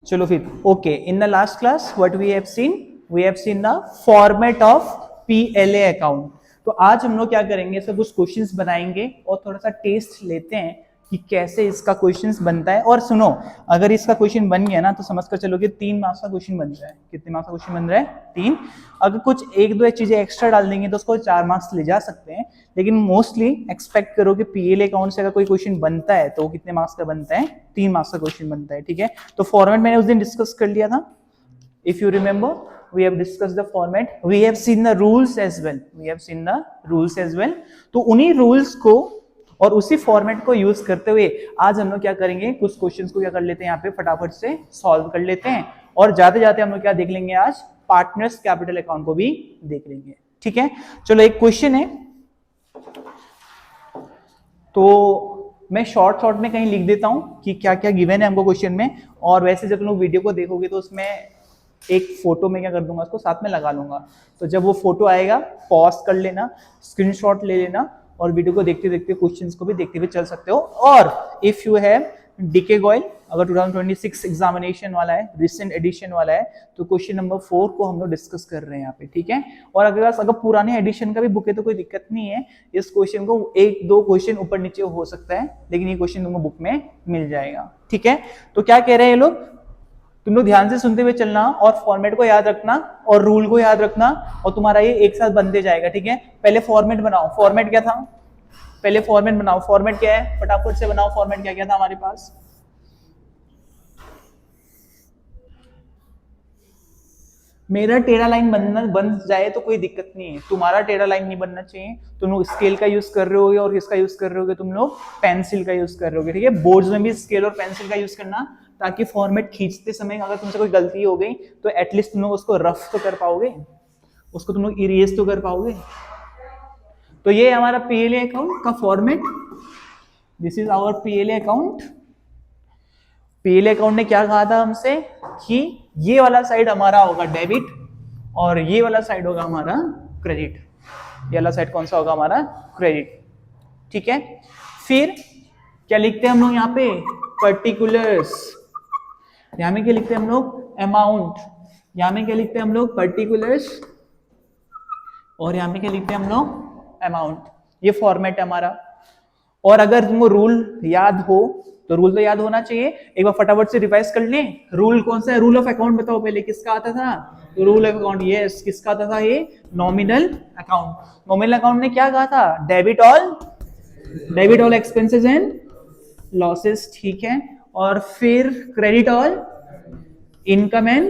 चलो फिर okay, in the last class what we have seen the format of PLA account. तो आज हम लोग क्या करेंगे, इसका कुछ क्वेश्चंस बनाएंगे और थोड़ा सा टेस्ट लेते हैं कि कैसे इसका क्वेश्चंस बनता है। और सुनो, अगर इसका क्वेश्चन बन गया ना तो समझ कर चलो कि 3 मार्क्स का क्वेश्चन बन रहा है। कितने मार्क्स का क्वेश्चन बन रहा है? 3। अगर कुछ एक दो चीजें एक्स्ट्रा डाल देंगे तो उसको 4 मार्क्स ले जा सकते हैं, लेकिन मोस्टली एक्सपेक्ट करो कि PLA अकाउंट से अगर कोई क्वेश्चन बनता है तो वो कितने मार्क्स का बनता है? 3 मार्क्स का क्वेश्चन बनता है। ठीक है, तो फॉर्मेट मैंने उस दिन डिस्कस कर लिया था। If you remember, we have discussed the format. We have seen the rules as well. तो उन्हीं रूल्स को और उसी फॉर्मेट को यूज करते हुए आज हम लोग क्या करेंगे, कुछ क्वेश्चंस को क्या कर लेते हैं, यहाँ पे फटाफट से सॉल्व कर लेते हैं। और जाते जाते हम लोग क्या देख लेंगे, आज पार्टनर्स कैपिटल अकाउंट को भी देख लेंगे। ठीक है, चलो एक क्वेश्चन है, तो मैं शॉर्ट में कहीं लिख देता हूं कि क्या क्या गिवन है हमको क्वेश्चन में। और वैसे जब तुम लोग वीडियो को देखोगे तो उसमें एक फोटो में क्या कर दूंगा, उसको साथ में लगा लूंगा। तो जब वो फोटो आएगा पॉज कर लेना, स्क्रीनशॉट ले लेना और वीडियो को देखते देखते क्वेश्चंस को भी देखते हुए चल सकते हो। और if you have DK Goyal, अगर 2026 एग्जामिनेशन वाला है, रिसेंट एडिशन वाला है, तो क्वेश्चन नंबर 4 को हम लोग डिस्कस कर रहे हैं यहाँ पे। ठीक है, और अगर पुराने एडिशन का भी बुक है तो कोई दिक्कत नहीं है, इस क्वेश्चन को 1-2 क्वेश्चन ऊपर नीचे हो सकता है, लेकिन ये क्वेश्चन तुमको बुक में मिल जाएगा। ठीक है, तो क्या कह रहे हैं ये लोग, तुम लोग ध्यान से सुनते हुए चलना और फॉर्मेट को याद रखना और रूल को याद रखना, और तुम्हारा ये एक साथ बनते जाएगा। ठीक है, पहले फॉर्मेट बनाओ। फॉर्मेट क्या था, पहले फॉर्मेट बनाओ। फॉर्मेट क्या है, फटाफट से बनाओ। फॉर्मेट क्या क्या था हमारे पास? मेरा टेढ़ा लाइन बन जाए तो कोई दिक्कत नहीं है, तुम्हारा टेढ़ा लाइन नहीं बनना चाहिए। तुम लोग स्केल का यूज कर रहे होगे और किसका यूज कर रहे होगे, तुम लोग पेंसिल का यूज कर रहे होगे। ठीक है, बोर्ड्स में भी स्केल और पेंसिल का यूज करना, ताकि फॉर्मेट खींचते समय अगर तुमसे कोई गलती हो गई तो एटलीस्ट तुम लोग उसको रफ तो कर पाओगे, उसको तुम लोग इरेज तो कर पाओगे। तो ये हमारा PLA अकाउंट का format, this is our PLA account. PLA account ने क्या कहा था हमसे कि ये वाला साइड हमारा होगा डेबिट और ये वाला साइड होगा हमारा क्रेडिट। ये वाला साइड कौन सा होगा, हमारा क्रेडिट। ठीक है, फिर क्या लिखते हैं हम लोग यहाँ पे, पर्टिकुलर्स। यहाँ में क्या लिखते हैं हम लोग, अमाउंट। यहाँ में क्या लिखते हैं हम लोग, पर्टिकुलर्स, और यहाँ में क्या लिखते हैं हम लोग, अमाउंट। ये फॉर्मेट है हमारा। और अगर तुमको रूल याद हो तो रूल तो याद होना चाहिए, एक बार फटाफट से रिवाइज कर लें। रूल कौन सा है, रूल ऑफ अकाउंट बताओ पहले, किसका आता था? रूल ऑफ अकाउंट, यस, किसका आता था? ये नॉमिनल अकाउंट। नॉमिनल अकाउंट ने क्या कहा था, debit all expenses and losses. ठीक है, और फिर credit all income and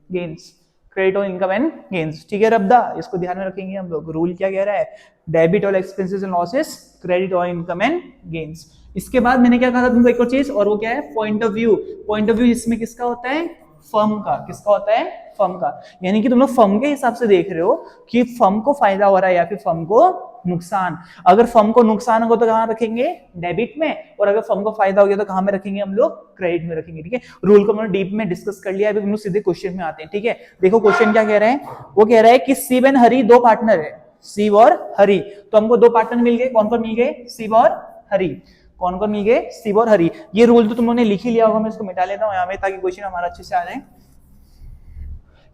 gains, credit all income and gains. ठीक है रब्दा, इसको ध्यान में रखेंगे हम लोग। रूल क्या कह रहा है, debit all expenses and losses, credit all income and gains. इसके बाद मैंने क्या कहा था तुमको, एक और चीज, और वो क्या है, point of view. Point of view इसमें किसका होता है, फर्म का। किसका होता है, फर्म का। यानी कि तुम लोग फर्म के हिसाब से देख रहे हो कि फर्म को फायदा हो रहा है या फिर फर्म को नुकसान। अगर फर्म को नुकसान होगा तो कहां रखेंगे, डेबिट में, और अगर फर्म को फायदा हो गया तो कहां में रखेंगे हम लोग, क्रेडिट में रखेंगे। ठीक है, रूल को हमने डीप में डिस्कस कर लिया, अभी हम लोग सीधे क्वेश्चन में आते हैं। ठीक है, देखो क्वेश्चन क्या कह रहे हैं, वो कह रहा है कि शिव एंड हरि 2 पार्टनर है, शिव और हरि। तो हमको 2 पार्टनर मिल गए, कौन कौन मिल गए, शिव और हरि। कौन कौन मिल गए, शिव और हरि। ये रूल तो तुम लोगों ने लिख ही लिया होगा, मैं इसको मिटा लेता हूं यहाँ में ताकि क्वेश्चन हमारा अच्छे से आ जाए।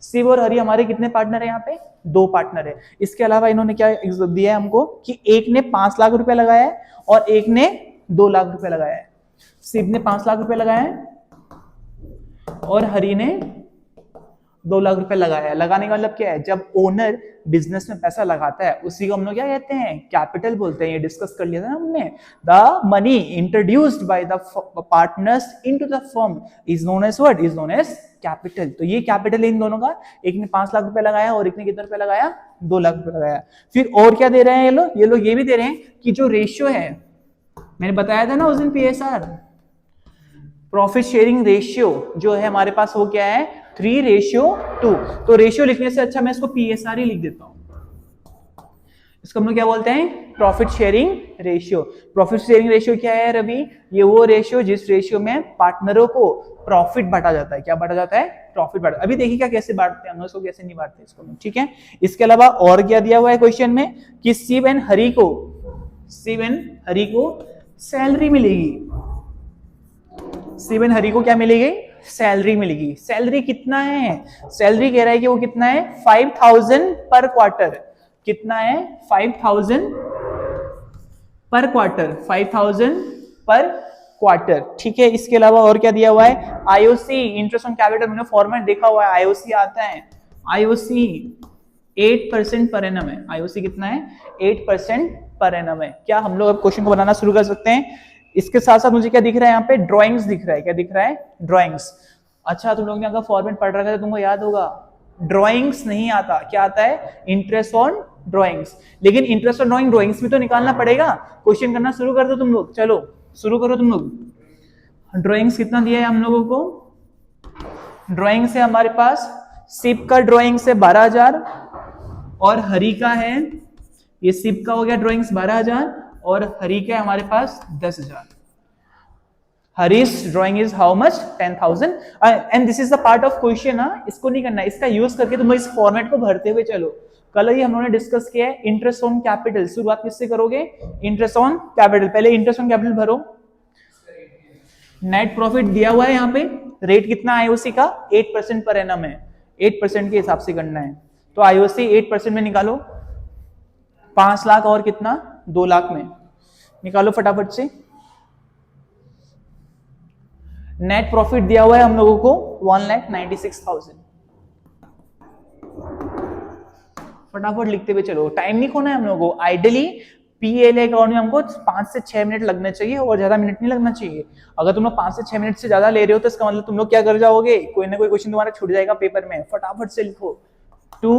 शिव और हरि हमारे कितने पार्टनर है, यहाँ पे 2 पार्टनर है। इसके अलावा इन्होंने क्या दिया है हमको कि एक ने 5 लाख रुपए लगाया है और एक ने 2 लाख रुपए लगाया है। शिव ने 5 लाख रुपए लगाया है और हरि ने 2 लाख रुपए लगाया है। लगाने का मतलब क्या है, जब ओनर बिजनेस में पैसा लगाता है उसी को हम लोग क्या कहते हैं, कैपिटल बोलते हैं। ये डिस्कस कर लिया था ना हमने। The money introduced by the partners into the firm is known as what, is known as capital. तो ये कैपिटल है इन दोनों का। एक ने 5 लाख रुपए लगाया और एक ने कितना रुपए लगाया, 2 लाख रुपए लगाया। फिर और क्या दे रहे हैं ये लोग ये भी दे रहे हैं कि जो रेशियो है, मैंने बताया था ना उस दिन PSR, प्रॉफिट शेयरिंग रेशियो जो है हमारे पास, वो क्या है, 3:2। तो रेशियो लिखने से अच्छा मैं इसको PSR ही लिख देता हूं। इसको हम लोग क्या बोलते हैं, profit sharing ratio. Profit sharing ratio क्या है रवि, ये वो रेशियो जिस रेशियो में पार्टनरों को प्रॉफिट बांटा जाता है। क्या बांटा जाता है, प्रॉफिट बांटा। अभी देखिए क्या कैसे बांटते हैं हम लोग इसको, कैसे नहीं बांटते इसको। ठीक है, इसके अलावा और क्या दिया हुआ है क्वेश्चन में कि शिव एंड हरि को सैलरी मिलेगी। शिव एंड हरि को क्या मिलेगी, सैलरी मिलेगी। सैलरी कितना है? सैलरी कह रहा है कि वो कितना है 5000 पर क्वार्टर। कितना है 5000 पर क्वार्टर, 5000 पर क्वार्टर। ठीक है, इसके अलावा और क्या दिया हुआ है? आईओसी इंटरेस्ट ऑन कैपिटल, मैंने फॉर्मेट देखा हुआ है, आईओसी आता है। आईओसी 8% पर एनम है। आईओसी कितना है? 8% पर एनम है। क्या हम लोग अब क्वेश्चन को बनाना शुरू कर सकते हैं? इसके साथ साथ मुझे क्या दिख रहा है यहाँ पे? ड्राइंग्स दिख रहा है। क्या दिख रहा है? ड्राइंग्स। अच्छा, तुम लोग ने अगर फॉर्मेट पढ़ रखा है तो तुमको याद होगा, ड्राइंग्स नहीं आता। क्या आता है? Interest on drawings. लेकिन इंटरेस्ट ऑन ड्राइंग्स भी तो निकालना पड़ेगा। क्वेश्चन करना शुरू कर दो तुम लोग, चलो शुरू करो तुम लोग। ड्राइंग्स कितना दिया है हम लोगों को? ड्राइंग्स है हमारे पास, सिप का ड्राइंग्स है 12000 और हरी का है, ये सिप का हो गया ड्राइंग्स 12000 और हरी का है हमारे पास 10000। Harish drawing is how much? 10,000। And this is the part of question. इसको नहीं करना, इसका यूज करके तुम इस फॉर्मेट को भरते हुए चलो। कल ही हम लोगों ने डिस्कस किया है इंटरेस्ट ऑन कैपिटल। शुरुआत किससे करोगे? Interest on capital. पहले इंटरेस्ट ऑन कैपिटल भरो। नेट प्रॉफिट दिया हुआ है यहाँ पे, रेट कितना आईओसी का? 8% पर एनम है। 8% के हिसाब से करना है, तो आईओसी 8% में निकालो। 5 लाख और कितना? 2 लाख में निकालो फटाफट से। नेट प्रॉफिट दिया हुआ है हम लोगों को 1,96,000। फटाफट लिखते हुए चलो, टाइम नहीं खोना है हम लोगों को। आइडियली पीएल अकाउंट में हमको 5 से 6 मिनट लगने चाहिए और ज्यादा मिनट नहीं लगना चाहिए। अगर तुम लोग 5 से 6 मिनट से ज्यादा ले रहे हो तो इसका मतलब तुम लोग क्या कर जाओगे, कोई ना कोई क्वेश्चन तुम्हारा छूट जाएगा पेपर में। फटाफट से लिखो। To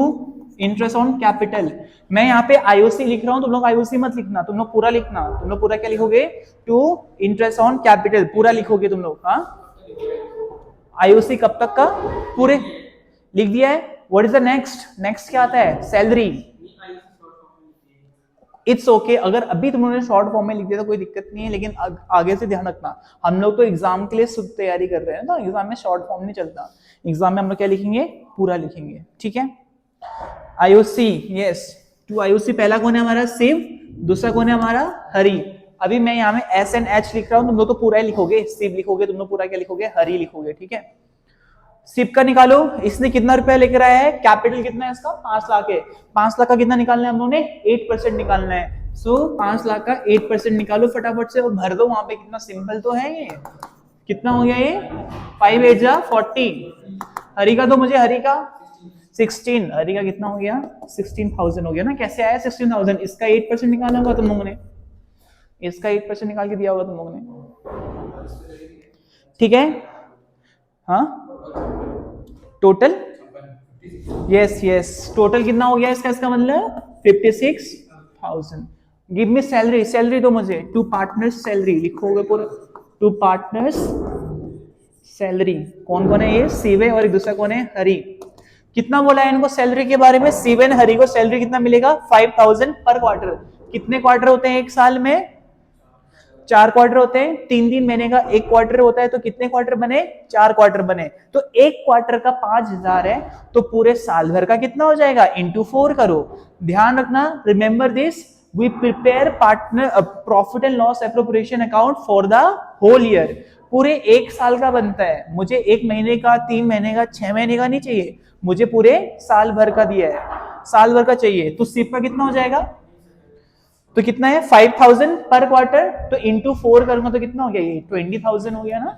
interest on capital. मैं यहाँ पे आईओसी लिख रहा हूँ, तुम लोग आईओसी मत लिखना, तुम लोग पूरा लिखना। तुम लोग पूरा क्या लिखोगे? टू इंटरेस्ट ऑन कैपिटल पूरा लिखोगे तुम लोग। हाँ, आईओसी कब तक का? पूरे लिख दिया है। What is the next? Next क्या आता है? सैलरी। इट्स ओके अगर अभी तुम लोगों ने शॉर्ट फॉर्म में लिख दिया तो कोई दिक्कत नहीं है, लेकिन आगे से ध्यान रखना, हम लोग तो एग्जाम के लिए शुद्ध तैयारी कर रहे हैं ना, एग्जाम में शॉर्ट फॉर्म नहीं चलता। एग्जाम में हम लोग क्या लिखेंगे? पूरा लिखेंगे। ठीक है, आईओसी यस। टू आईओसी पहला कौन है हमारा? शिव। दूसरा कौन है हमारा? हरी। अभी मैं यहाँ में एस एंड एच लिख रहा हूँ, तुम लोग तो पूरा ही लिखोगे। शिव लिखोगे तुम लोग पूरा, क्या लिखोगे? हरी लिखोगे। ठीक है, शिव का निकालो। इसने कितना रुपया लेकर आया है? कैपिटल कितना है इसका? 5 लाख है। 5 लाख का कितना निकालना है हम लोगों ने? 8% निकालना है। सो 5 लाख का 8% निकालो फटाफट से और भर दो वहां पे। कितना सिंपल तो है ये। कितना हो गया ये? 5 8 जा 40। हरी का तो मुझे, हरी का 16। हरी का कितना हो गया? 16,000 हो गया ना। कैसे आया 16,000? इसका 8% निकाला होगा तुम लोगों ने, इसका 8% निकाल के दिया होगा तुम लोगों ने। ठीक है, हाँ टोटल यस यस, टोटल कितना हो गया इसका? इसका मतलब 56,000। Give me salary. सैलरी तो मुझे टू पार्टनर्स सैलरी लिखोगे पूरा। टू पार्टनर्स सैलरी कौन कौन है? ये शिव है और एक दूसरा कौन है? हरी। कितना बोला है इनको सैलरी के बारे में? शिव एंड हरी को सैलरी कितना मिलेगा? 5,000 पर क्वार्टर। कितने क्वार्टर होते हैं एक साल में? 4 क्वार्टर होते हैं। 3 महीने का एक क्वार्टर होता है, तो कितने क्वार्टर बने? 4 क्वार्टर बने। तो एक क्वार्टर का 5,000 है, तो पूरे साल भर का कितना हो जाएगा? इंटू 4 करो। ध्यान रखना, remember this, we prepare partner profit and loss appropriation account for the whole year. पूरे एक साल का बनता है। मुझे 1 महीने का, 3 महीने का, 6 महीने का नहीं चाहिए, मुझे पूरे साल भर का दिया है, साल भर का चाहिए। तो सिप का कितना हो जाएगा? तो कितना है? 5,000 पर क्वार्टर। तो इंटू 4 करूंगा तो कितना हो गया? ये 20,000 हो गया ना।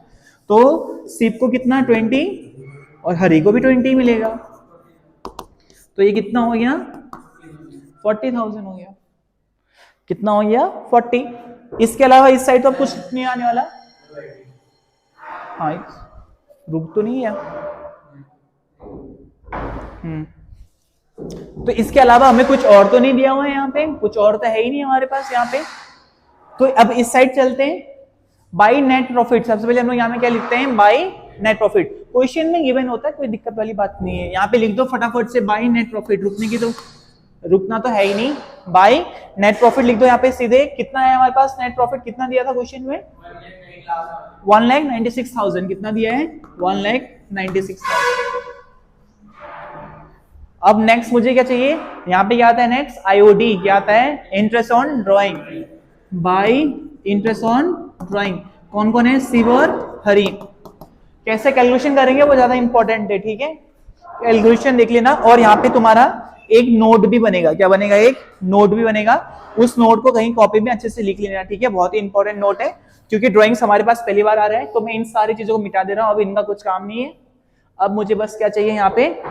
तो सिप को कितना? 20 और हरी को भी 20 मिलेगा। तो ये कितना हो गया? 40,000 हो गया। कितना हो गया? 40। इसके अलावा इस साइड तो अब कुछ नहीं आने वाला। हाँ, रुक तो नहीं है। तो इसके अलावा हमें कुछ और तो नहीं दिया हुआ है यहाँ पे, कुछ और तो है ही नहीं हमारे पास यहाँ पे। तो अब इस साइड चलते हैं। बाई नेट प्रॉफिट, सबसे पहले हम लोग यहाँ में क्या लिखते हैं? By net profit. क्वेश्चन में गिवन होता है, कोई दिक्कत वाली बात नहीं है। यहाँ पे लिख दो फटाफट से बाई नेट प्रॉफिट। रुकने की तो, रुकना तो है ही नहीं। बाई नेट प्रॉफिट लिख दो यहाँ पे सीधे। कितना है हमारे पास नेट प्रॉफिट? कितना दिया था क्वेश्चन में? 1,96,000। कितना दिया है? 1,96,000। अब नेक्स्ट मुझे क्या चाहिए? यहाँ पे क्या आता है नेक्स्ट? आईओडी। क्या आता है? Interest on drawing. By interest on drawing कौन कौन है? शिव और हरी। कैसे कैलकुलेशन करेंगे वो ज्यादा इंपॉर्टेंट है, ठीक है। कैलकुलेशन देख लेना, और यहाँ पे तुम्हारा एक नोट भी बनेगा। क्या बनेगा? एक नोट भी बनेगा। उस नोट को कहीं कॉपी में अच्छे से लिख लेना, ठीक है। बहुत ही इंपॉर्टेंट नोट है, क्योंकि ड्राइंग्स हमारे पास पहली बार आ रहा है, तो मैं इन सारी चीजों को मिटा दे रहा हूँ। अब इनका कुछ काम नहीं है। अब मुझे बस क्या चाहिए यहाँ पे?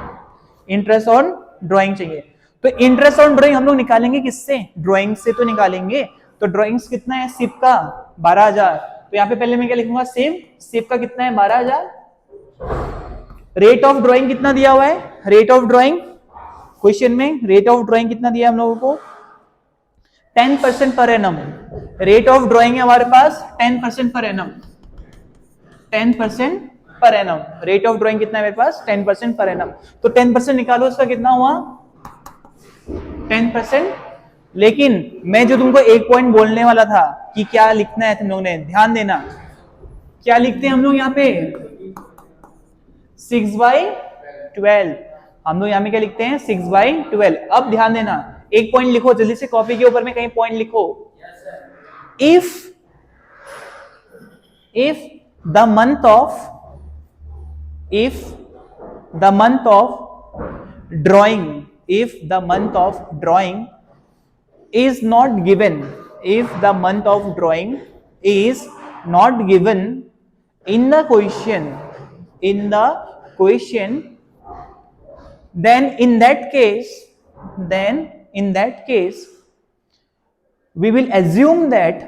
इंटरेस्ट ऑन ड्राइंग चाहिए। तो इंटरेस्ट ऑन ड्राइंग हम लोग निकालेंगे किससे? ड्राइंग से तो निकालेंगे। तो ड्राइंग्स कितना है सिप का? 12,000। तो यहाँ पे पहले मैं क्या लिखूंगा? सिप का कितना है? 12,000। रेट ऑफ ड्राइंग कितना दिया हुआ है? रेट ऑफ ड्राइंग क्वेश्चन में रेट ऑफ ड्राइंग कितना दिया हम लोगों को? 10% per annum. Rate of drawing है हमारे पास 10% per annum. 10% per annum. Rate of drawing कितना है मेरे पास? 10% पर एनम। तो 10% निकालो, इसका कितना हुआ? 10%। लेकिन मैं जो तुमको एक पॉइंट बोलने वाला था कि क्या लिखना है तुम लोगों ने, ध्यान देना। क्या लिखते हैं हम लोग यहाँ पे? 6/12। हम लोग यहाँ में क्या लिखते हैं? 6/12। अब ध्यान देना, एक पॉइंट लिखो जल्दी से, कॉपी के ऊपर में कहीं पॉइंट लिखो। If the month of drawing is not given, if the month of drawing is not given in the question, then in that case we will assume that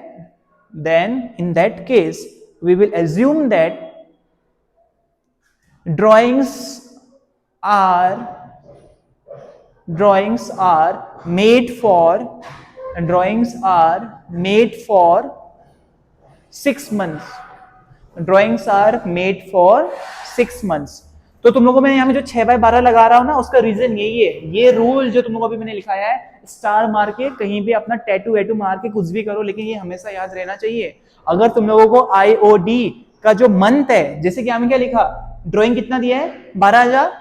drawings are made for 6 months. Drawings are made for 6 months। तो तुम लोगों को मैं यहाँ में जो 6/12 लगा रहा हूँ ना, उसका रीजन यही है। ये रूल जो तुम लोगों को अभी मैंने लिखाया है, स्टार मार के कहीं भी अपना टैटू वैटू मार के कुछ भी करो, लेकिन ये हमेशा याद रहना चाहिए। अगर तुम लोगों को IOD का जो मंथ है, जैसे कि हमें क्या लिखा, ड्राइंग कितना दिया है? 12,000,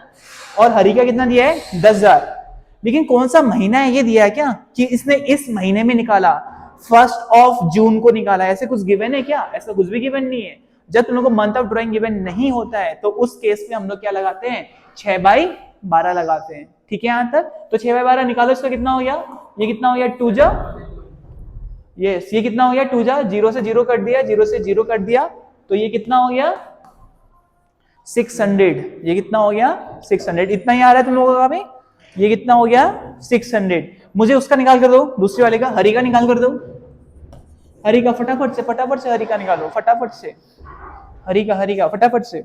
और हरी का कितना दिया है? 10,000। लेकिन कौन सा महीना है ये दिया है क्या, कि इसने इस महीने में निकाला, 1 जून को निकाला? ऐसे कुछ गिवन है क्या? ऐसा कुछ भी गिवन नहीं है। जब तुम लोग को मंथ ऑफ ड्राइंग गिवन नहीं होता है, तो उस केस में हम लोग क्या लगाते हैं? 6/12 लगाते हैं, ठीक है। यहां तक तो 6/12 निकालो, इसका कितना हो गया? ये कितना हो गया? 2 जा, यस, ये कितना हो गया? 2 जा, 0 से 0 कट दिया, 0 से 0 कट दिया, तो ये कितना हो गया? 600। ये कितना हो गया? 600। इतना ही आ रहा है तुम लोगों का भी? ये कितना हो गया? 600। मुझे उसका निकाल कर दो, दूसरे वाले का, हरी का निकाल कर दो। हरी का फटाफट से हरी का निकालो, फटाफट से हरी का फटाफट से।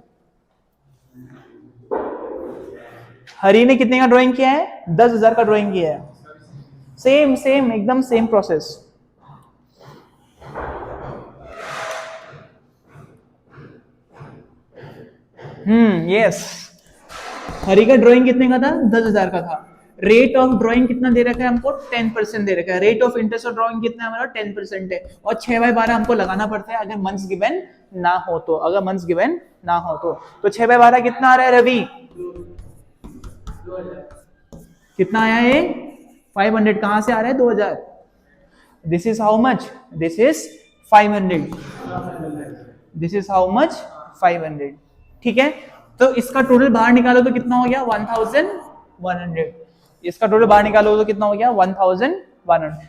हरी ने कितने का ड्राइंग किया है? 10,000 का ड्राइंग किया है। सेम एकदम सेम प्रोसेस। यस, हरी का ड्राइंग कितने का था? 10,000 का था। रेट ऑफ ड्राइंग कितना दे रखा है हमको? 10% दे रखा है। Rate of interest of drawing कितना है हमारा? 10% है। और 6/12 हमको लगाना पड़ता है अगर मंथ्स गिवन ना हो तो। तो 6/12 कितना आ रहा है रवि? कितना आया है? 500। कहां से आ रहा है? 2000। This is how much? This is 500। This is how much? 500, ठीक है। तो इसका टोटल बाहर निकालो तो कितना हो गया? 1100। इसका टोटल बाहर निकालो तो कितना हो गया? 1100।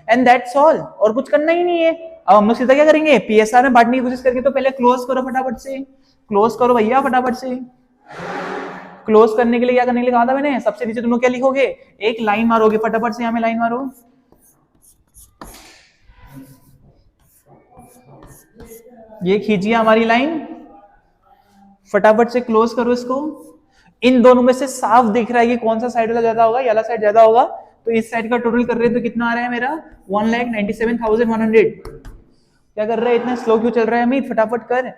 And that's all. और कुछ करना ही नहीं है। अब हम लोग सीधा क्या करेंगे? PSR में बांटने की कोशिश करके, तो पहले क्लोज करो फटाफट से। क्लोज करो भैया फटाफट से। क्लोज करने के लिए क्या करने के लिए कहा था मैंने? सबसे नीचे तुम लोग क्या लिखोगे? एक लाइन मारोगे फटाफट से। यहाँ में लाइन मारो, ये खींचिए हमारी लाइन, फटाफट से क्लोज करो इसको। इन दोनों में से साफ दिख रहा है कि कौन सा साइड वाला ज्यादा होगा? ये वाला साइड ज्यादा होगा। तो इस साइड का टोटल कर रहे हैं तो कितना आ रहा है मेरा? 1,97,100। क्या कर रहा है? इतना स्लो क्यों चल रहा है अमित? फटाफट कर।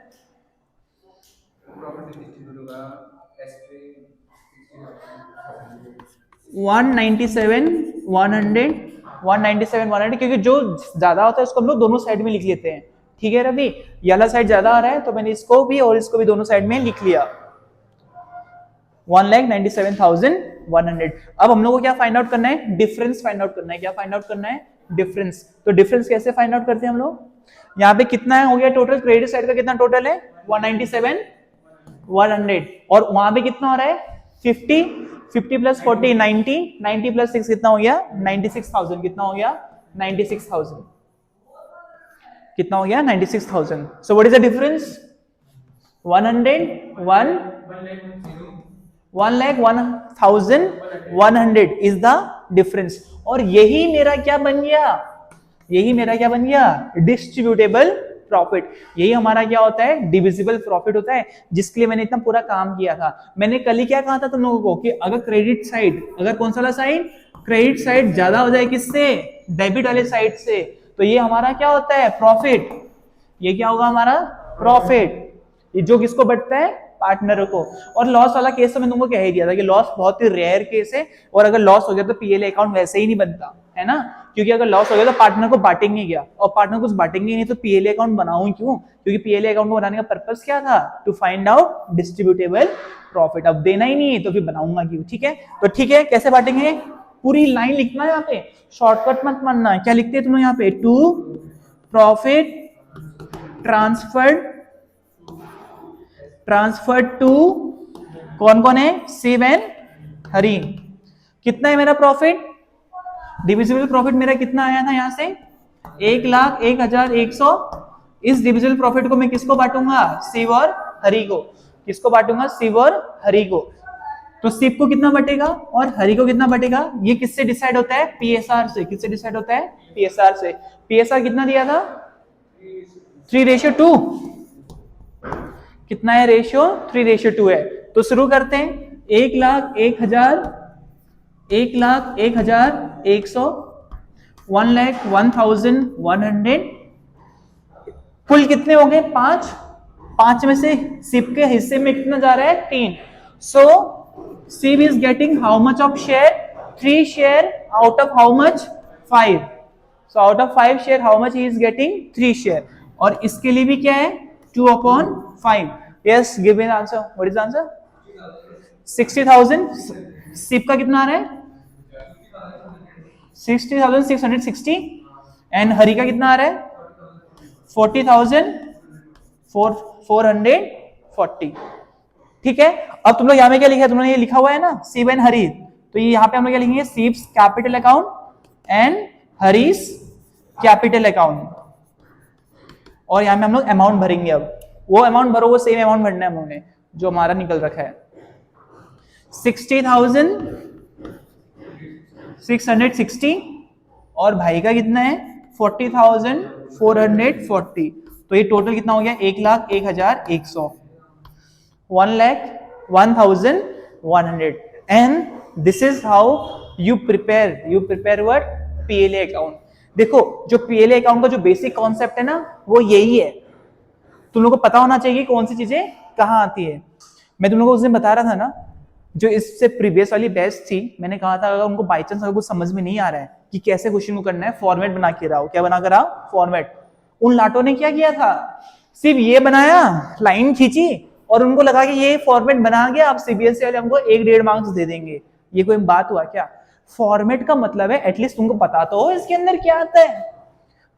197,100, क्योंकि जो ज्यादा होता है उसको हम लोग दोनों साइड में लिख लेते हैं, ठीक है रवि। ये वाला साइड ज्यादा आ रहा है तो मैंने इसको भी और इसको भी दोनों साइड में लिख लिया। 1,97,100। अब हम लोग को क्या फाइंड आउट करना है? डिफरेंस फाइंड आउट करना है। क्या फाइंड आउट करना है? डिफरेंस। तो डिफरेंस कैसे फाइंड आउट करते हैं हम लोग? यहाँ पे कितना हो गया टोटल? क्रेडिट साइड का कितना टोटल है? 197। 100 और वहां पे कितना हो रहा है 50, 50 प्लस 40 90, 90 प्लस 6 कितना हो गया 96,000, कितना हो गया 96,000, कितना हो गया 96,000. So what is the difference 1,100,100 is the difference. और यही मेरा क्या बन गया डिस्ट्रीब्यूटेबल प्रॉफिट. यही हमारा क्या होता है डिविजिबल प्रॉफिट होता है, जिसके लिए मैंने इतना पूरा काम किया था. मैंने कल ही क्या कहा था तुम लोगों को कि अगर क्रेडिट साइड, अगर कौन सा साइड क्रेडिट साइड ज्यादा हो जाए किससे डेबिट वाले साइड से, तो ये हमारा क्या होता है प्रॉफिट. ये क्या होगा हमारा प्रॉफिट. ये जो किसको बढ़ता है पार्टनर को. और लॉस वाला केस तो मैं तुमको कह ही दिया था कि लॉस बहुत ही रेयर केस है, और अगर लॉस हो गया तो पीएल अकाउंट वैसे ही नहीं बनता है ना, क्योंकि अगर लॉस हो गया तो पार्टनर को बांटेंगे क्या, और पार्टनर कुछ बांटेंगे नहीं तो पीएल अकाउंट बनाऊं क्यों, क्योंकि पीएल अकाउंट को बनाने का पर्पस क्या था to find out distributable profit. अब देना ही नहीं है तो फिर बनाऊंगा क्यों. ठीक है, तो ठीक है कैसे बांटेंगे, पूरी लाइन लिखना है यहाँ पे, शॉर्टकट मत मानना. क्या लिखते हैं तुम लोग यहाँ पे टू प्रॉफिट ट्रांसफर टू कौन कौन है शिव एंड हरि. कितना है मेरा प्रॉफिट, डिविजिबल प्रॉफिट मेरा कितना आया था यहां से 1,01,100. इस डिविजिबल प्रॉफिट को मैं किसको बांटूंगा शिव और हरि को. किसको बांटूंगा शिव और हरि को. तो शिव को कितना बटेगा और हरि को कितना बटेगा, ये किससे डिसाइड होता है पीएसआर से. किससे डिसाइड होता है पीएसआर से. पीएसआर कितना दिया था 3:2. कितना है रेशियो 3:2 है. तो शुरू करते हैं 1,01,100, 1,01,100, कुल कितने हो गए 5. 5 में से शिव के हिस्से में कितना जा रहा है 3. So Shiv is getting how much of share 3 share out of how much 5. So out of 5 share how much he is getting 3 share. और इसके लिए भी क्या है 2/5. Yes give me the answer. What is the answer 60,000. Shiv का कितना आ रहा है 60,660 एंड हरि का कितना आ रहा है 40,440. ठीक है, अब तुम लोग यहाँ में क्या लिखा है, तुम लोग ये लिखा हुआ है ना शिव एंड हरि, तो ये यहाँ पे हम लोग क्या लिखेंगे Shiv's capital account and Hari's capital account. और यहाँ में हम लोग अमाउंट भरेंगे. अब वो अमाउंट भरो, वो सेम अमाउंट भरना है हम लोगों ने जो हमारा निकल रखा है 60,660 और भाई का कितना है 40,440. तो ये टोटल कितना हो गया 1,01,100, 1,01,100. And this is how you prepare what PLA account. देखो जो पीएलए अकाउंट का जो बेसिक कॉन्सेप्ट है ना वो यही है. तुम लोगों को पता होना चाहिए कौन सी चीजें कहाँ आती है. मैं तुम लोगों को उस दिन बता रहा था ना, जो इससे प्रीवियस वाली बैच थी, मैंने कहा था अगर उनको बाई चांस अगर कुछ समझ में नहीं आ रहा है कि कैसे क्वेश्चन को करना है, फॉर्मेट बना के रहा हो. क्या बना कर रहा हो फॉर्मेट. उन लाटों ने क्या किया था, सिर्फ ये बनाया, लाइन खींची और उनको लगा कि ये फॉर्मेट बना गया, आप सीबीएसई वाले हमको 1-1.5 मार्क्स दे देंगे. ये कोई बात हुआ क्या. फॉर्मेट का मतलब है एटलीस्ट तुमको पता तो हो इसके अंदर क्या आता है.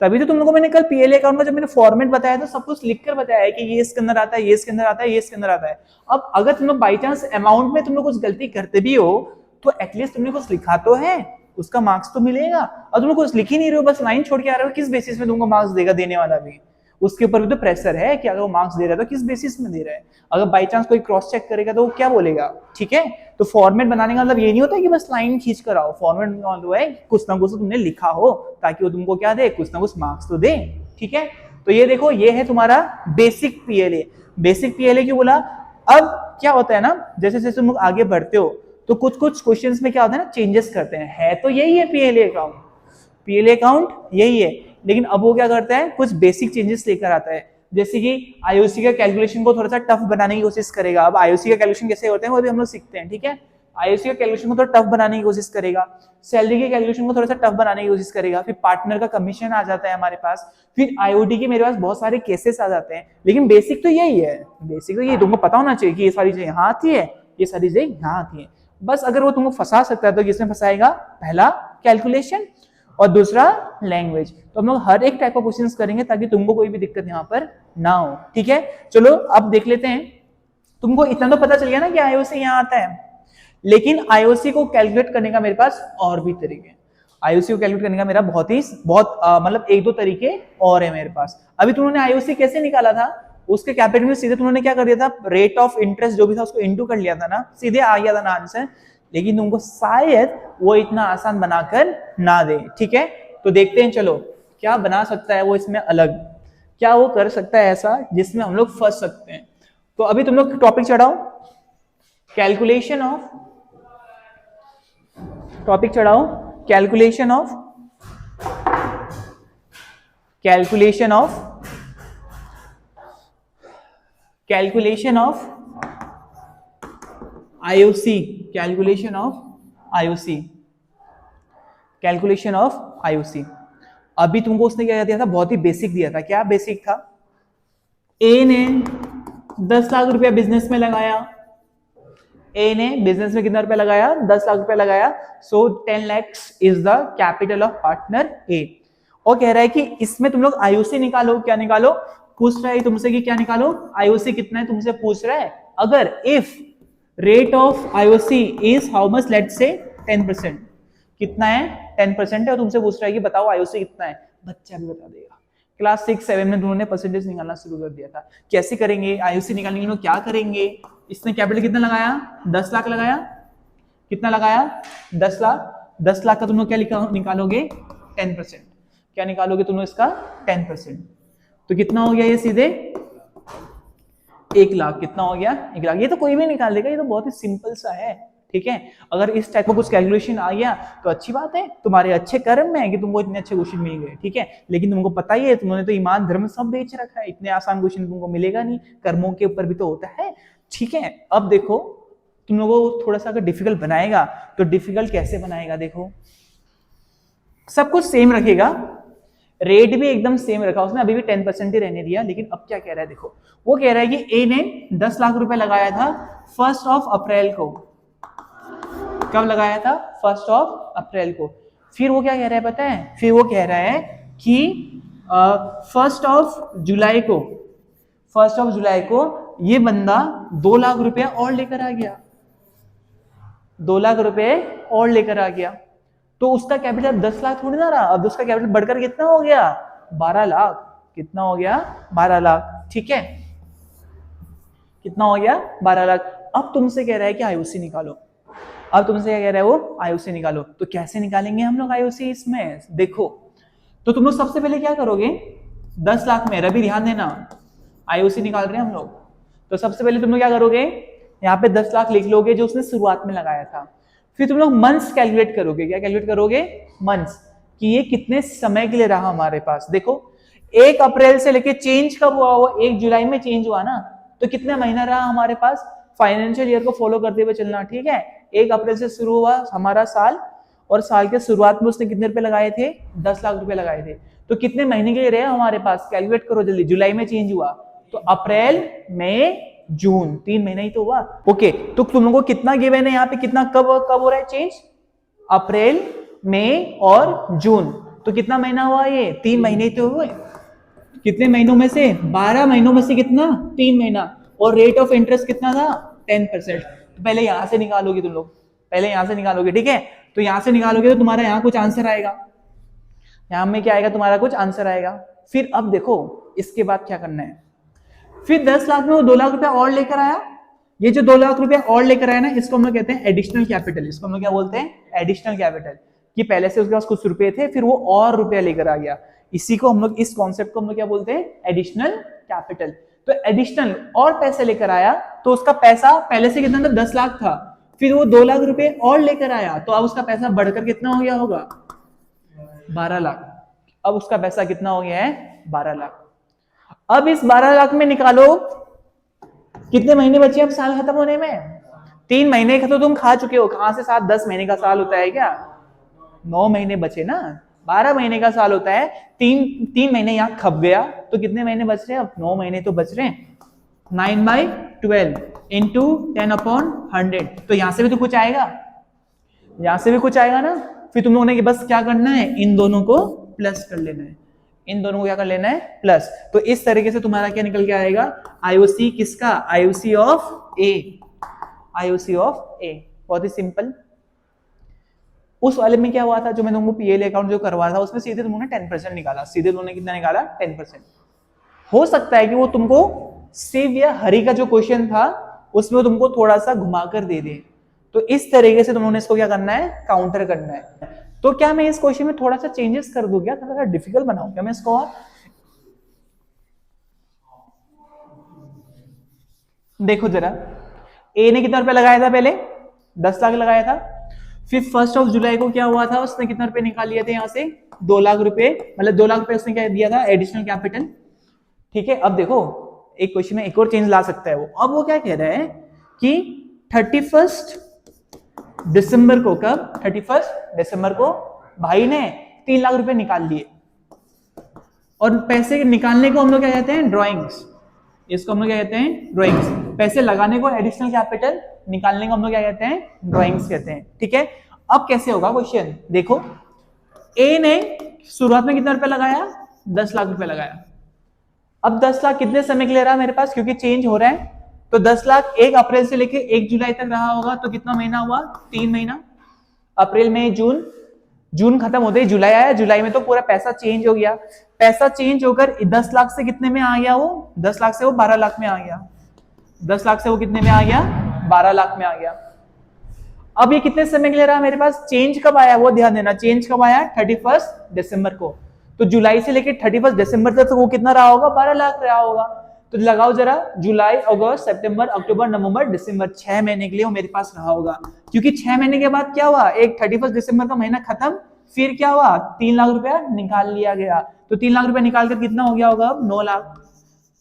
तभी तो तुम लोगों को मैंने कल पीएलए अकाउंट का जब मैंने फॉर्मेट बताया तो सब कुछ लिखकर बताया है कि ये इसके अंदर आता है, ये इसके अंदर आता है, ये इसके अंदर आता है. अब अगर तुम लोग बाई चांस अमाउंट में तुम लोग कुछ गलती करते भी हो तो एटलीस्ट तुमने कुछ लिखा तो है, उसका मार्क्स तो मिलेगा. और तुम कुछ लिख ही नहीं रहे हो, बस लाइन छोड़ के आ रहे हो, किस बेसिस में तुमको मार्क्स देगा देने वाला भी. उसके ऊपर भी तो प्रेशर है कि अगर वो मार्क्स दे रहा है तो किस बेसिस में दे रहा है. अगर बाई चांस कोई क्रॉस चेक करेगा तो वो क्या बोलेगा. ठीक है, तो फॉर्मेट बनाने का मतलब ये नहीं होता कि बस लाइन खींच कर आओ. फॉर्मेट मतलब है कुछ ना कुछ तुमने लिखा हो ताकि वो तुमको क्या दे, कुछ ना कुछ मार्क्स तो दे. ठीक है, तो ये देखो ये है तुम्हारा बेसिक पीएलए. बेसिक पीएलए क्यों बोला. अब क्या होता है ना, जैसे जैसे तुम आगे बढ़ते हो तो कुछ कुछ क्वेश्चंस में क्या होता है ना, चेंजेस करते हैं. है तो यही है पीएलए अकाउंट, पीएलए अकाउंट यही है, लेकिन अब वो क्या करता है, कुछ बेसिक चेंजेस लेकर आता है. जैसे कि आईओसी का कैलकुलेशन को थोड़ा सा टफ बनाने की कोशिश करेगा. अब आईओसी का कैलकुलेशन कैसे होते हैं वो भी हम लोग सीखते हैं. ठीक है, आईओसी का कैलकुलेशन को थोड़ा टफ बनाने की कोशिश करेगा. सैलरी के कैलकुलेशन को थोड़ा सा टफ बनाने की कोशिश करेगा. फिर पार्टनर का कमीशन आ जाता है हमारे पास. फिर आईओटी के मेरे पास बहुत सारे केसेस आ जाते हैं. लेकिन बेसिक तो यही है, बेसिक तो ये तुमको पता होना चाहिए कि ये सारी चीजें यहाँ आती है, ये सारी चीजें यहाँ आती है. बस अगर वो तुमको फंसा सकता है तो किसमें फंसाएगा, पहला कैलकुलेशन और दूसरा लैंग्वेज. तो हम लोग हर एक टाइप का क्वेश्चंस करेंगे ताकि तुमको कोई भी दिक्कत यहाँ पर ना हो. ठीक है, चलो अब देख लेते हैं तुमको इतना तो पता चल गया ना कि आईओसी यहाँ आता है, लेकिन आईओसी को कैलकुलेट करने का मेरे पास और भी तरीके हैं। आईओसी को कैलकुलेट करने का मेरा बहुत मतलब एक दो तरीके और है मेरे पास। अभी तुमने आईओसी कैसे निकाला था, उसके कैपिटल में सीधे तुमने क्या कर दिया था, रेट ऑफ इंटरेस्ट जो भी था उसको इनटू कर लिया था ना, सीधे आ गया था ना आंसर। लेकिन तुमको शायद वो इतना आसान बनाकर ना दे, ठीक है। तो देखते हैं चलो क्या बना सकता है वो इसमें अलग, क्या वो कर सकता है ऐसा जिसमें हम लोग फंस सकते हैं। तो अभी तुम लोग टॉपिक चढ़ाओ, कैलकुलेशन ऑफ, टॉपिक चढ़ाओ calculation of, calculation of, calculation of IOC, calculation of IOC, calculation of IOC. अभी तुमको उसने क्या दिया था, बहुत ही बेसिक दिया था। क्या बेसिक था, ए ने 10 लाख रुपया बिजनेस में लगाया, ए ने बिजनेस में कितना रुपया लगाया, 10 लाख रुपया लगाया। So 10 lakhs is the capital of partner A. और कह रहा है कि इसमें तुम लोग आईओसी निकालो। क्या निकालो, पूछ रहा है तुमसे कि क्या निकालो, आईओसी कितना है तुमसे पूछ रहा है। अगर if rate of IOC is how much, let's say 10%, कितना है 10% है, और तुमसे पूछ रहा है कि बताओ आईओसी कितना है, बच्चा भी बता देगा। क्लास 6-7 में उन्होंने परसेंटेज निकालना शुरू कर दिया था। कैसे करेंगे आईओसी निकालने के लिए, क्या करेंगे, इसने कैपिटल कितना लगाया, 10 लाख लगाया, कितना लगाया 10 लाख, 10 लाख का तुम लोग क्या निकालोगे 10%, क्या निकालोगे तुम लोग इसका 10%, तो कितना हो गया ये सीधे 1 लाख, कितना हो गया 1 लाख। ये तो कोई भी निकाल देगा, ये तो बहुत ही सिंपल सा है, ठीक है। अगर इस टाइप का कुछ कैलकुलेशन आ गया तो अच्छी बात है, तुम्हारे अच्छे कर्म में है कि तुमको इतने अच्छे क्वेश्चन मिल गए, ठीक है। लेकिन तुमको पता ही है, तुमने तो ईमान धर्म सब बेच रखा है, इतने आसान क्वेश्चन तुमको मिलेगा नहीं, कर्मों के ऊपर भी तो होता है, ठीक है। अब देखो तुम लोगों को थोड़ा सा अगर डिफिकल्ट बनाएगा तो डिफिकल्ट कैसे बनाएगा, देखो सब कुछ सेम रखेगा, रेट भी एकदम सेम रखा उसने, अभी भी 10% ही रहने दिया। लेकिन अब क्या कह रहा है, देखो वो कह रहा है कि ए ने 10 लाख रुपए लगाया था 1 अप्रैल को, कब लगाया था 1 अप्रैल को। फिर वो क्या कह रहा है पता है, फिर वो कह रहा है कि 1 जुलाई को, 1 जुलाई को ये बंदा 2 लाख रुपया और लेकर आ गया, 2 लाख रुपए और लेकर आ गया। तो उसका कैपिटल 10 लाख थोड़ी ना रहा, अब उसका कैपिटल बढ़कर कितना हो गया 12 लाख, कितना हो गया 12 लाख, ठीक है, कितना हो गया 12 लाख। अब तुमसे कह रहा है कि आईओसी निकालो, अब तुमसे क्या कह रहा है वो, आईओसी निकालो। तो कैसे निकालेंगे हम लोग आईओसी इसमें, देखो तो तुम लोग सबसे पहले क्या करोगे, 10 लाख में, रवि ध्यान देना, आईओसी निकाल रहे हैं हम लोग, तो सबसे पहले तुम लोग क्या करोगे, यहाँ पे 10 लाख लिख लोगे जो उसने शुरुआत में लगाया था। फिर तुम लोग मंथ्स कैलकुलेट करोगे, क्या कैलकुलेट करोगे, मंथ्स, कि ये कितने समय के लिए रहा हमारे पास। देखो 1 अप्रैल से लेके चेंज कब हुआ, वो 1 जुलाई में चेंज हुआ ना, तो कितने महीना रहा हमारे पास, फाइनेंशियल ईयर को फॉलो करते हुए चलना, ठीक है। 1 अप्रैल से शुरू हुआ हमारा साल, और साल के शुरुआत में उसने कितने रुपए लगाए थे, 10 लाख रुपए लगाए थे, तो कितने महीने के लिए रहे हमारे पास, कैलकुलेट करो जल्दी। जुलाई में चेंज हुआ तो अप्रैल मई जून, 3 महीना ही तो हुआ, ओके। तो तुम लोगों को कितना गिवन है यहाँ पे, कितना कब कब हो रहा है चेंज, अप्रैल मई और जून, तो कितना महीना हुआ ये, 3 महीने ही तो हुए। कितने महीनों में से, 12 महीनों में से कितना, 3 महीना, और रेट ऑफ इंटरेस्ट कितना था 10%। तो पहले यहां से निकालोगे तुम लोग, पहले यहां से निकालोगे, ठीक है। तो यहां से निकालोगे तो तुम्हारा यहाँ कुछ आंसर आएगा, यहां में क्या आएगा, तुम्हारा कुछ आंसर आएगा। फिर अब देखो इसके बाद क्या करना है, फिर 10 लाख में वो 2 लाख रुपया और लेकर आया, ये जो 2 लाख रुपया और लेकर आया ना, इसको हम लोग कहते हैं एडिशनल कैपिटल, इसको हम लोग क्या बोलते हैं, एडिशनल कैपिटल, कि पहले से उसके पास कुछ रुपए थे, फिर वो और रुपया लेकर आ गया, इसी को हम लोग, इस कॉन्सेप्ट को हम लोग क्या बोलते हैं, एडिशनल कैपिटल। तो एडिशनल और पैसे लेकर आया, तो उसका पैसा पहले से कितना था, 10 लाख था, फिर वो 2 लाख रुपए और लेकर आया, तो अब उसका पैसा बढ़कर कितना हो गया होगा, 12 लाख। अब उसका पैसा कितना हो गया है, 12 लाख। अब इस 12 लाख में निकालो कितने महीने बचे अब साल खत्म होने में, 3 महीने का तो तुम खा चुके हो, कहां से 7-10 महीने का साल होता है क्या, 9 महीने बचे ना, 12 महीने का साल होता है, 3 महीने यहाँ खप गया, तो कितने महीने बच रहे हैं अब, 9 महीने तो बच रहे हैं। 9/12 इंटू 10/100, तो यहां से भी तो कुछ आएगा, यहां से भी कुछ आएगा ना। फिर तुम लोगों ने बस क्या करना है, इन दोनों को प्लस कर लेना है, इन दोनों को क्या कर लेना है, प्लस। तो इस तरीके से तुम्हारा क्या निकल के आएगा, आईओसी किसका, IOC of A, IOC of A. बहुत ही सिंपल। उस वाले में क्या हुआ था, जो मैंने तुमको पीएल अकाउंट जो करवाया था, उसमें सीधे तुमने 10% निकाला, सीधे तुमने कितना निकाला, 10%। हो सकता है कि वो तुमको शिव या हरि का जो क्वेश्चन था उसमें तुमको थोड़ा सा घुमा कर दे दे, तो इस तरीके से तुमने इसको क्या करना है, काउंटर करना है। तो क्या मैं इस क्वेश्चन में थोड़ा सा चेंजेस कर दूं क्या, थोड़ा सा डिफिकल्ट बनाऊं क्या मैं इसको, देखो जरा, ए ने कितना रुपया लगाया था, पहले 10 लाख लगाया था, फिर 1 जुलाई को क्या हुआ था, उसने कितना रुपए निकाल लिए थे यहाँ से, 2 लाख रुपए, मतलब 2 लाख रुपए उसने क्या दिया था, एडिशनल कैपिटल। ठीक है, अब देखो एक क्वेश्चन में एक और चेंज ला सकता है वो। अब वो क्या कह रहा है कि 31 दिसंबर को, कब, 31 दिसंबर को भाई ने 3 लाख रुपए निकाल लिए, और पैसे निकालने को हम लोग क्या कहते हैं, ड्रॉइंग्स, इसको हम लोग क्या कहते हैं, ड्रॉइंग्स। पैसे लगाने को एडिशनल कैपिटल, निकालने को हम लोग क्या कहते हैं, ड्रॉइंग्स कहते हैं। ठीक है, अब कैसे होगा क्वेश्चन, देखो ए ने शुरुआत में कितना रुपया लगाया, 10 लाख रुपया लगाया। अब 10 लाख कितने समय के लिए रहा मेरे पास, क्योंकि चेंज हो रहा है, तो 10 लाख 1 अप्रैल से लेके 1 जुलाई तक रहा होगा, तो कितना महीना हुआ, 3 महीना, अप्रैल मई जून, जून खत्म होते ही जुलाई आया, जुलाई में तो पूरा पैसा चेंज हो गया, पैसा चेंज होकर 10 लाख से कितने में आ गया वो, 10 लाख से वो 12 लाख में आ गया, 10 लाख से वो कितने में आ गया, 12 लाख में आ गया। अब ये कितने समय के लिए रहा मेरे पास, चेंज कब आया वो ध्यान देना, चेंज कब आया, 31 दिसंबर को, तो जुलाई से लेकर 31 दिसंबर तक वो कितना रहा होगा, 12 लाख रहा होगा। तो लगाओ जरा, जुलाई अगस्त सितंबर अक्टूबर नवंबर दिसंबर, 6 महीने के लिए वो मेरे पास रहा होगा, क्योंकि 6 महीने के बाद क्या हुआ, एक 31 दिसंबर का महीना खत्म, फिर क्या हुआ, 3 लाख रुपया निकाल लिया गया, तो 3 लाख रुपया निकाल कर कितना हो गया होगा, अब 9 लाख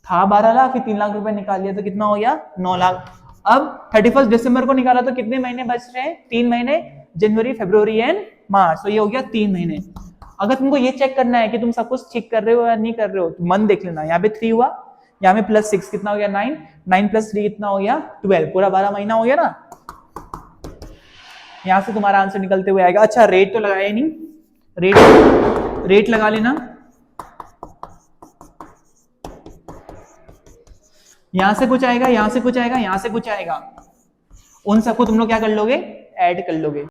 था, 12 लाख, फिर 3 लाख रुपया निकाल लिया तो कितना हो गया, 9 लाख। अब 31 दिसंबर को निकाला तो कितने महीने बच रहे हैं, 3 महीने, जनवरी फरवरी एंड मार्च, तो ये हो गया 3 महीने। अगर तुमको ये चेक करना है कि तुम सब कुछ ठीक कर रहे हो या नहीं कर रहे हो, तो मन देख लेना, यहाँ पे 3 हुआ, यहाँ पे +6 कितना हो गया, 9, 9 + 3 कितना हो गया, 12, पूरा 12 महीना हो गया ना। यहां से तुम्हारा आंसर निकलते हुए आएगा। अच्छा, रेट तो लगाया नहीं, रेट लगा लेना, यहां से कुछ आएगा, यहां से कुछ आएगा, यहां से कुछ आएगा, उन सबको तुम लोग क्या कर लोगे, ऐड कर लोगे।